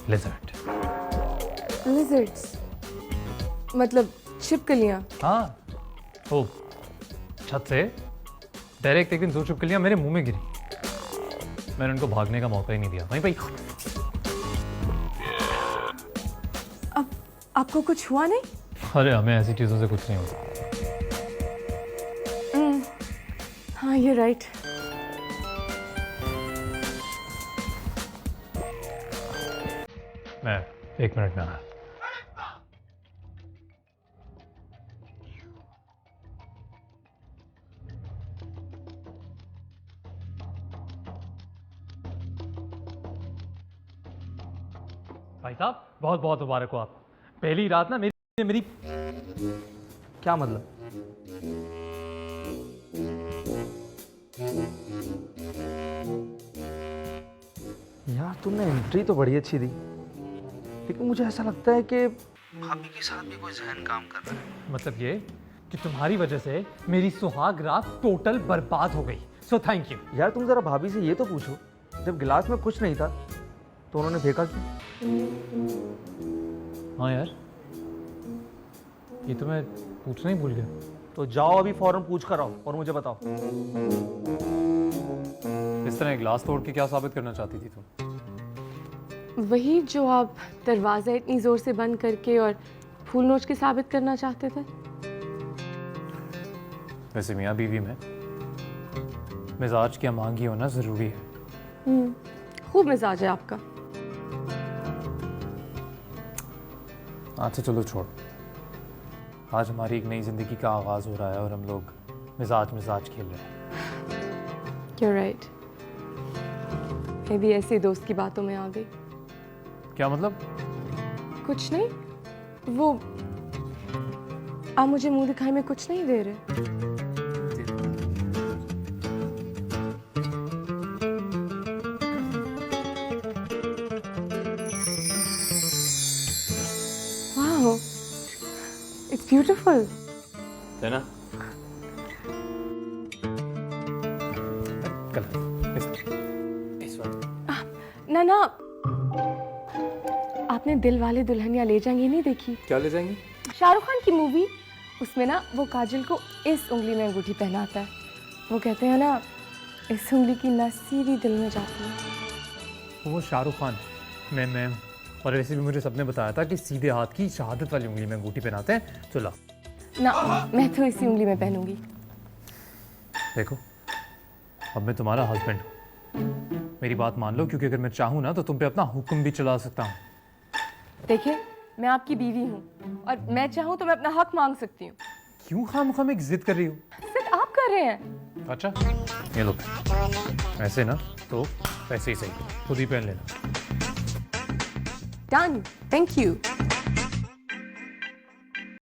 Lizard. Lizards मतलब छिपकलियाँ? हाँ, ओ छत से डायरेक्ट एक दिन 2 छिपकलियाँ मेरे मुंह में गिरी। मैंने उनको भागने का मौका ही नहीं दिया, वहीं पे अब आपको कुछ हुआ नहीं? अरे हमें ऐसी चीजों से कुछ नहीं होता। हाँ, ये राइट। मैं 1 मिनट में आया। भाई साहब बहुत बहुत मुबारक हो आप। पहली रात ना मेरी क्या मतलब? यार तुमने एंट्री तो बड़ी अच्छी दी, लेकिन मुझे ऐसा लगता है कि भाभी के साथ भी कोई जहन काम कर रहा है। मतलब ये कि तुम्हारी वजह से मेरी सुहाग रात टोटल बर्बाद हो गई। So thank you. यार तुम जरा भाभी से ये तो पूछो, जब गिलास में कुछ नहीं था तो उन्होंने फेंका क्यों? हाँ यार, ये तो मैं पूछना ही भूल गया। तो जाओ अभी फौरन पूछ कर आओ और मुझे बताओ। इस तरह गिलास तोड़ के क्या साबित करना चाहती थी तुम? वही जो आप दरवाज़ा इतनी ज़ोर से बंद करके और फूल नोच के साबित करना चाहते थे। वैसे मियाँ बीवी में मिजाज की अमांगी होना ज़रूरी है। खूब मिजाज है आपका। अच्छा चलो छोड़, आज हमारी एक नई जिंदगी का आगाज हो रहा है और हम लोग मिजाज खेल रहे हैं। You're right। मैं भी ऐसे दोस्त की बातों में आ गई। क्या मतलब? कुछ नहीं, वो आप मुझे मुंह दिखाए में कुछ नहीं दे रहे। Wow, it's beautiful। है ना? इस वक्त ना ना, आपने दिल वाले दुल्हनिया ले जाएंगे नहीं देखी? क्या ले जाएंगे? शाहरुख खान की मूवी, उसमें ना वो काजल को इस उंगली में अंगूठी पहनाता है। वो कहते हैं ना, इस उंगली की नस सीधी दिल में जाती है। वो शाहरुख खान, मैं और वैसे भी मुझे सबने बताया था कि सीधे हाथ की शहादत वाली उंगली में अंगूठी पहनाते हैं। चलो ना, मैं तो इसी उंगली में पहनूंगी। देखो, अब मैं तुम्हारा हस्बैंड हूँ, मेरी बात मान लो, क्योंकि अगर मैं चाहूँ ना तो तुम पे अपना हुक्म भी चला सकता हूँ। देखिए, मैं आपकी बीवी हूँ और मैं चाहूँ तो मैं अपना हक मांग सकती हूँ। क्यों खामखा एक जिद कर रही हो? सिर्फ आप कर रहे हैं। अच्छा ये लो, ऐसे ना तो वैसे ही सही, खुद ही पहन लेना। Done, thank you.